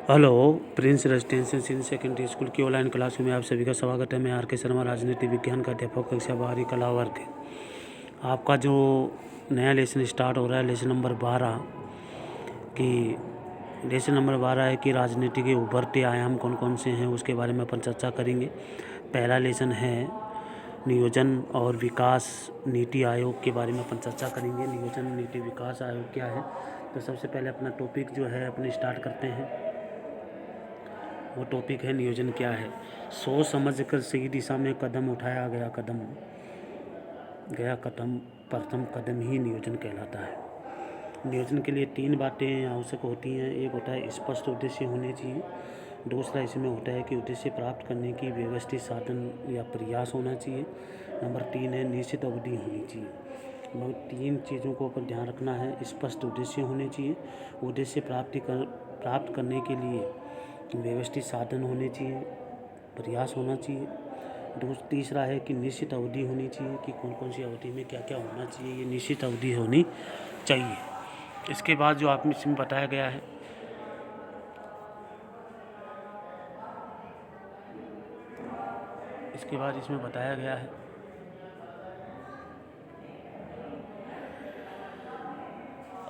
Hello. Prince residential senior secondary school की online class में आप सभी का स्वागत है। मैं आर के शर्मा, राजनीति विज्ञान का अध्यापक, कक्षा 12 कला वर्ग। आपका जो नया लेसन स्टार्ट हो रहा है, लेसन नंबर 12 है कि राजनीति के उभरते आयाम कौन कौन से हैं, उसके बारे में अपन चर्चा करेंगे। पहला लेसन है नियोजन और विकास नीति आयोग के बारे में अपन चर्चा करेंगे। नियोजन नीति विकास आयोग क्या है, तो सबसे पहले अपना टॉपिक जो है अपने स्टार्ट करते हैं। वो टॉपिक है नियोजन क्या है। सोच समझ कर सही दिशा में कदम उठाया गया कदम प्रथम कदम ही नियोजन कहलाता है। नियोजन के लिए 3 बातें आवश्यक होती हैं। एक होता है स्पष्ट उद्देश्य होने चाहिए। दूसरा इसमें होता है कि उद्देश्य प्राप्त करने की व्यवस्थित साधन या प्रयास होना चाहिए। नंबर 3 है निश्चित अवधि होनी चाहिए। मतलब 3 चीज़ों को ऊपर ध्यान रखना है। स्पष्ट उद्देश्य होने चाहिए, उद्देश्य प्राप्त करने के लिए व्यवस्थित साधन होने चाहिए, प्रयास होना चाहिए। तीसरा है कि निश्चित अवधि होनी चाहिए कि कौन कौन सी अवधि में क्या क्या होना चाहिए, ये निश्चित अवधि होनी चाहिए। इसके बाद जो आप इसमें बताया गया है,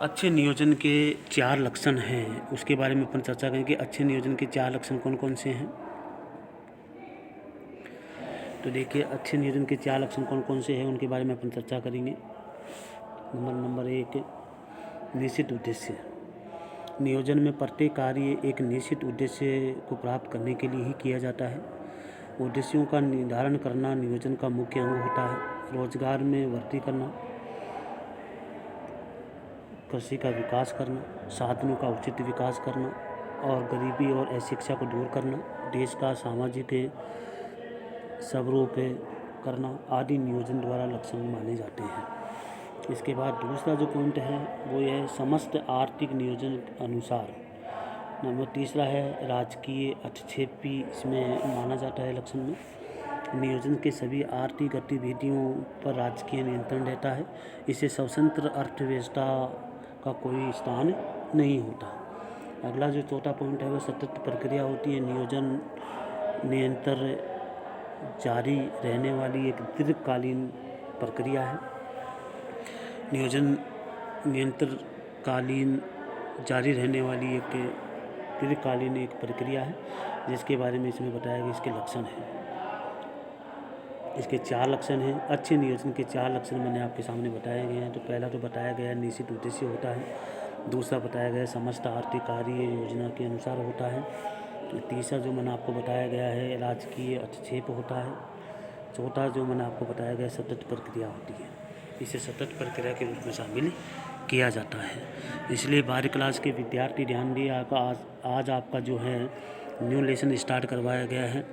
अच्छे नियोजन के 4 लक्षण हैं, उसके बारे में अपन चर्चा करेंगे। अच्छे नियोजन के 4 लक्षण कौन कौन से हैं। तो देखिए, अच्छे नियोजन के 4 लक्षण कौन कौन से हैं, उनके बारे में अपन चर्चा करेंगे। नंबर 1, निश्चित उद्देश्य। नियोजन में प्रत्येक कार्य एक निश्चित उद्देश्य को प्राप्त करने के लिए ही किया जाता है। उद्देश्यों का निर्धारण करना नियोजन का मुख्य अंग होता है। रोजगार में वृद्धि करना, कृषि का विकास करना, साधनों का उचित विकास करना और गरीबी और अशिक्षा को दूर करना, देश का सामाजिक स्वरूप करना आदि नियोजन द्वारा लक्षण माने जाते हैं। इसके बाद दूसरा जो पॉइंट है वो है समस्त आर्थिक नियोजन अनुसार। नंबर तीसरा है राजकीय हस्तक्षेप भी इसमें माना जाता है लक्षण में। नियोजन के सभी आर्थिक गतिविधियों पर राजकीय नियंत्रण रहता है। इससे स्वतंत्र अर्थव्यवस्था का कोई स्थान नहीं होता। अगला जो चौथा पॉइंट है वह सतत प्रक्रिया होती है। नियोजन निरंतर जारी रहने वाली एक दीर्घकालीन प्रक्रिया है। नियोजन निरंतरकालीन जारी रहने वाली एक दीर्घकालीन एक प्रक्रिया है, जिसके बारे में इसमें बताया गया। इसके लक्षण हैं, इसके 4 लक्षण हैं। अच्छे नियोजन के 4 लक्षण मैंने आपके सामने बताए गए हैं। तो पहला तो बताया गया निश्चित उद्देश्य होता है। दूसरा बताया गया समस्त आर्थिक कार्य योजना के अनुसार होता है। तीसरा जो मैंने आपको बताया गया है राजकीय हस्तक्षेप होता है। चौथा जो मैंने आपको बताया गया सतत प्रक्रिया होती है। इसे सतत प्रक्रिया के रूप में शामिल किया जाता है। इसलिए 12 क्लास के विद्यार्थी ध्यान दिए। आज आपका जो है न्यू लेसन स्टार्ट करवाया गया है।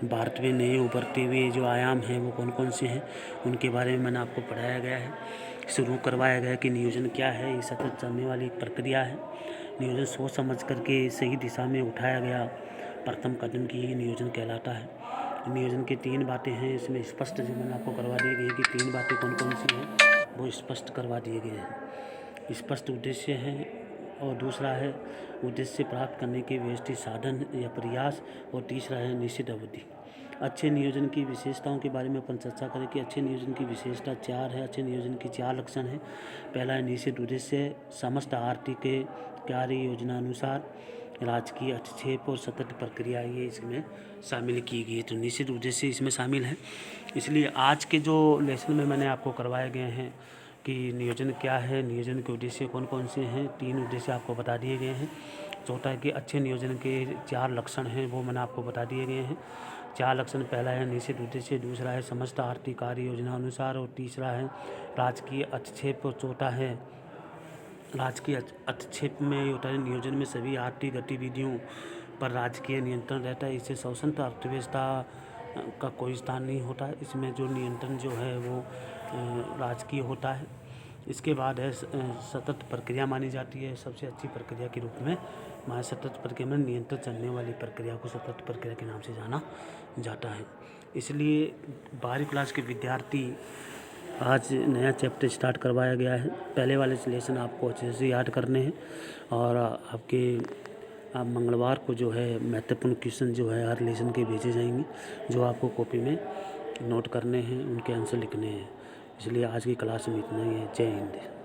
भारत में नए उभरते हुए जो आयाम हैं वो कौन कौन से हैं, उनके बारे में मैंने आपको पढ़ाया गया है, शुरू करवाया गया कि नियोजन क्या है। ये सतत चलने वाली एक प्रक्रिया है। नियोजन सोच समझ करके सही दिशा में उठाया गया प्रथम कदम की ही नियोजन कहलाता है। नियोजन की 3 बातें हैं इसमें स्पष्ट, जो मैंने आपको करवा दी गई कि 3 बातें कौन कौन सी हैं वो स्पष्ट करवा दिए गए हैं। स्पष्ट उद्देश्य है और दूसरा है उद्देश्य प्राप्त करने के व्यवस्थित साधन या प्रयास, और तीसरा है निश्चित अवधि। अच्छे नियोजन की विशेषताओं के बारे में अपन चर्चा करें कि अच्छे नियोजन की विशेषता 4 है। अच्छे नियोजन की 4 लक्षण हैं। पहला है निश्चित उद्देश्य, समस्त आर्थिक कार्य योजना अनुसार, राजकीय हस्तक्षेप और सतत प्रक्रिया ये इसमें शामिल की गई है। तो निश्चित उद्देश्य इसमें शामिल है। इसलिए आज के जो लेसन में मैंने आपको करवाए गए हैं कि नियोजन क्या है, नियोजन के उद्देश्य कौन कौन से हैं, 3 उद्देश्य आपको बता दिए गए हैं। चौथा है कि अच्छे नियोजन के 4 लक्षण हैं, वो मैंने आपको बता दिए गए हैं। 4 लक्षण, पहला है निश्चित उद्देश्य, दूसरा है समस्त आर्थिक कार्य योजना अनुसार, और तीसरा है राजकीय हस्तक्षेप, और चौथा है राजकीय हस्तक्षेप में होता है नियोजन में सभी आर्थिक गतिविधियों पर राजकीय नियंत्रण रहता है। इससे स्वतंत्र अर्थव्यवस्था का कोई स्थान नहीं होता है। इसमें जो नियंत्रण जो है वो राजकीय होता है। इसके बाद है सतत प्रक्रिया मानी जाती है सबसे अच्छी प्रक्रिया के रूप में। सतत प्रक्रिया में निरंतर चलने वाली प्रक्रिया को सतत प्रक्रिया के नाम से जाना जाता है। इसलिए 12वीं क्लास के विद्यार्थी आज नया चैप्टर स्टार्ट करवाया गया है। पहले वाले लेसन आपको अच्छे से याद करने हैं और आपके आप मंगलवार को जो है महत्वपूर्ण क्वेश्चन जो है हर लेसन के भेजे जाएंगे, जो आपको कॉपी में नोट करने हैं, उनके आंसर लिखने हैं। इसलिए आज की क्लास में इतना ही है। जय हिंद।